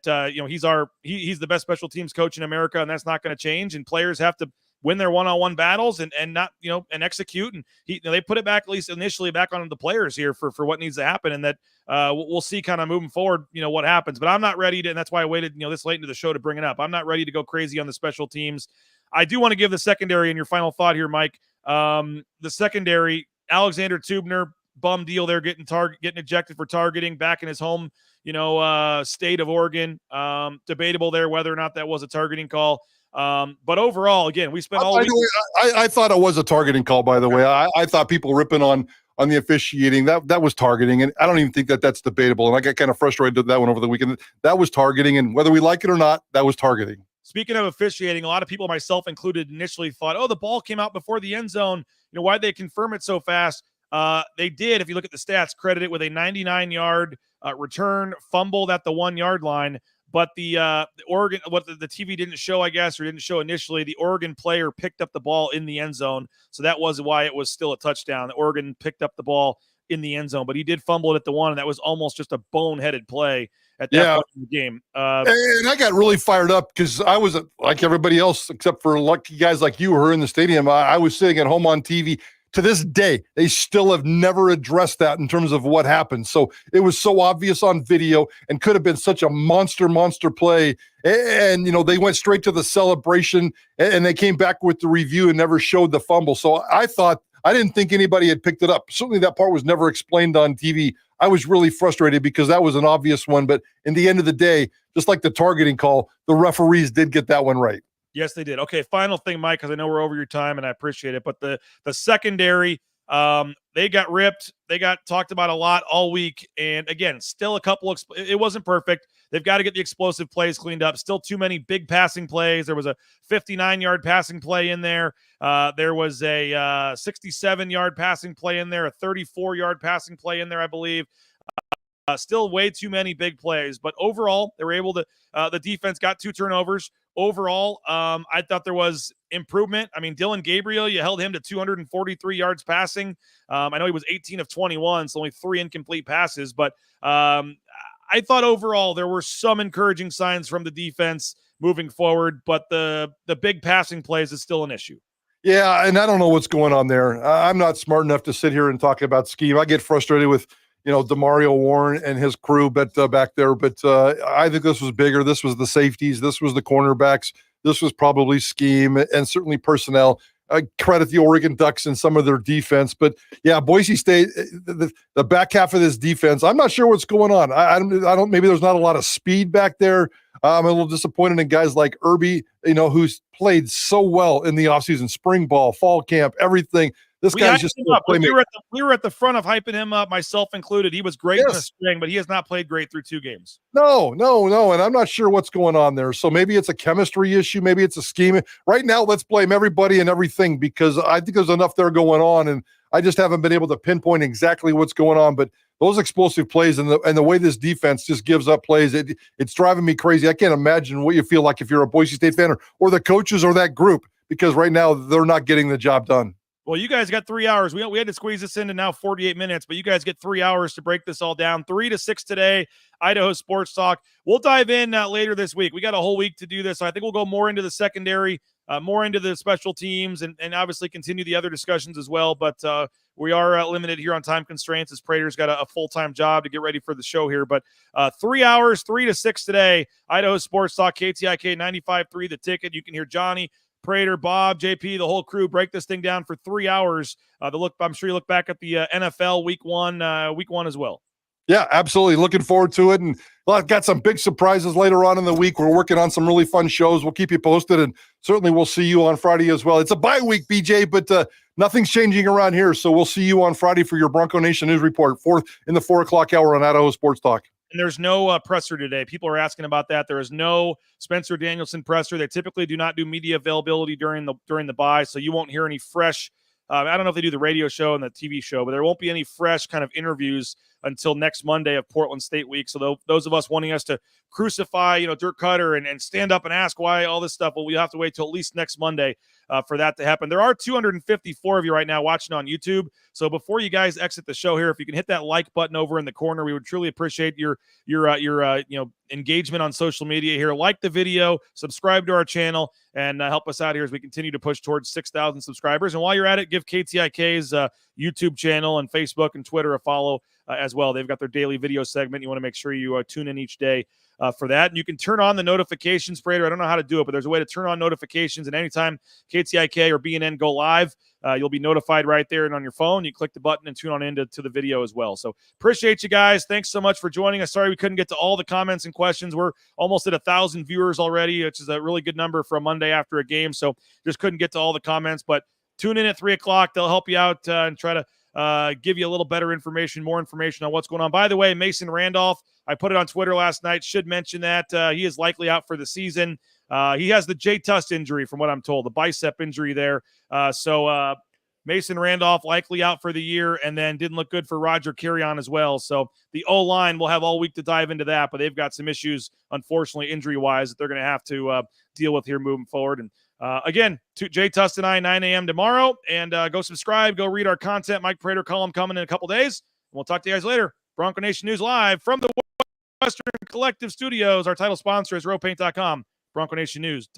he's the best special teams coach in America, and that's not going to change. And players have to win their one-on-one battles and not, and execute. And they put it back, at least initially, back on the players here for what needs to happen. And that we'll see kind of moving forward, what happens. But I'm not ready to, and that's why I waited, this late into the show to bring it up. I'm not ready to go crazy on the special teams. I do want to give the secondary, and your final thought here, Mike. The secondary, Alexander Tubner, bum deal there, getting ejected for targeting back in his home, state of Oregon. Debatable there whether or not that was a targeting call. But overall, again, we spent all week. I thought it was a targeting call, by the way. I thought people ripping on the officiating, that was targeting, and I don't even think that's debatable. And I got kind of frustrated with that one over the weekend. That was targeting, and whether we like it or not, that was targeting. Speaking of officiating, a lot of people, myself included, initially thought, the ball came out before the end zone. Why'd they confirm it so fast? They did, if you look at the stats, credit it with a 99-yard return, fumbled at the 1-yard line. But the Oregon, what the TV didn't show, I guess, or didn't show initially, the Oregon player picked up the ball in the end zone. So that was why it was still a touchdown. The Oregon picked up the ball in the end zone, but he did fumble it at the 1, and that was almost just a boneheaded play at that point in the game. And I got really fired up because I was like everybody else, except for lucky guys like you who are in the stadium. I was sitting at home on TV. To this day, they still have never addressed that in terms of what happened. So it was so obvious on video and could have been such a monster play. And, they went straight to the celebration and they came back with the review and never showed the fumble. So I didn't think anybody had picked it up. Certainly that part was never explained on TV. I was really frustrated because that was an obvious one. But in the end of the day, just like the targeting call, the referees did get that one right. Yes, they did. Okay, final thing, Mike, because I know we're over your time and I appreciate it. But the secondary, they got ripped. They got talked about a lot all week. And again, still a couple of, it wasn't perfect. They've got to get the explosive plays cleaned up. Still too many big passing plays. There was a 59-yard passing play in there. There was a 67-yard passing play in there, a 34-yard passing play in there, I believe. Still way too many big plays, but overall, they were able to, the defense got 2 turnovers. Overall, I thought there was improvement. I mean, Dylan Gabriel, you held him to 243 yards passing. I know he was 18 of 21, so only 3 incomplete passes, but I thought overall there were some encouraging signs from the defense moving forward, but the big passing plays is still an issue. Yeah, and I don't know what's going on there. I'm not smart enough to sit here and talk about scheme. I get frustrated with DeMario Warren and his crew, but back there. But I think this was bigger. This was the safeties. This was the cornerbacks. This was probably scheme and certainly personnel. I credit the Oregon Ducks and some of their defense, but yeah, Boise State, the back half of this defense, I'm not sure what's going on. I don't. Maybe there's not a lot of speed back there. I'm a little disappointed in guys like Irby, who's played so well in the offseason, spring ball, fall camp, everything. This guy's just we were at the front of hyping him up, myself included. He was great in the spring, but he has not played great through 2 games. No. And I'm not sure what's going on there. So maybe it's a chemistry issue. Maybe it's a scheme. Right now, let's blame everybody and everything because I think there's enough there going on. And I just haven't been able to pinpoint exactly what's going on. But those explosive plays and the way this defense just gives up plays, it's driving me crazy. I can't imagine what you feel like if you're a Boise State fan or the coaches or that group, because right now they're not getting the job done. Well, you guys got 3 hours. We had to squeeze this into now 48 minutes, but you guys get 3 hours to break this all down. 3 to 6 today, Idaho Sports Talk. We'll dive in later this week. We got a whole week to do this. So I think we'll go more into the secondary, more into the special teams, and obviously continue the other discussions as well. But we are limited here on time constraints as Prater's got a full-time job to get ready for the show here. But 3 hours, 3 to 6 today, Idaho Sports Talk, KTIK 95.3, The Ticket. You can hear Johnny, Prater, Bob, JP, the whole crew break this thing down for 3 hours. I'm sure you look back at the NFL week one as well. Yeah, absolutely. Looking forward to it. And I've got some big surprises later on in the week. We're working on some really fun shows. We'll keep you posted, and certainly we'll see you on Friday as well. It's a bye week, BJ, but nothing's changing around here. So we'll see you on Friday for your Bronco Nation News Report, in the 4 o'clock hour on Idaho Sports Talk. And there's no presser today. People are asking about that. There is no Spencer Danielson presser. They typically do not do media availability during the bye, so you won't hear any fresh. I don't know if they do the radio show and the TV show, but there won't be any fresh kind of interviews until next Monday of Portland State week. So those of us wanting us to crucify, Dirk Cutter and stand up and ask why all this stuff, well, we have to wait till at least next Monday for that to happen. There are 254 of you right now watching on YouTube. So before you guys exit the show here, if you can hit that like button over in the corner, we would truly appreciate your engagement on social media here. Like the video, subscribe to our channel, and help us out here as we continue to push towards 6,000 subscribers. And while you're at it, give KTIK's YouTube channel and Facebook and Twitter a follow as well. They've got their daily video segment. You want to make sure you tune in each day for that. And you can turn on the notifications, Prater. I don't know how to do it, but there's a way to turn on notifications. And anytime KTIK or BNN go live, you'll be notified right there and on your phone. You click the button and tune on into the video as well. So appreciate you guys. Thanks so much for joining us. Sorry we couldn't get to all the comments and questions. We're almost at 1,000 viewers already, which is a really good number for a Monday after a game. So just couldn't get to all the comments, but tune in at 3 o'clock. They'll help you out and try to give you a little better information, more information on what's going on. By the way, Mason Randolph, I put it on Twitter last night, should mention that he is likely out for the season. He has the J Tuss injury, from what I'm told, the bicep injury there. So Mason Randolph likely out for the year, and then didn't look good for Roger Carrion as well. So the O-line will have all week to dive into that, but they've got some issues, unfortunately, injury-wise, that they're going to have to deal with here moving forward. And again, Jay Tuss and I, 9 a.m. tomorrow. And go subscribe, go read our content. Mike Prater column coming in a couple days. And we'll talk to you guys later. Bronco Nation News live from the Western Collective Studios. Our title sponsor is rowpaint.com, BroncoNationNews.com.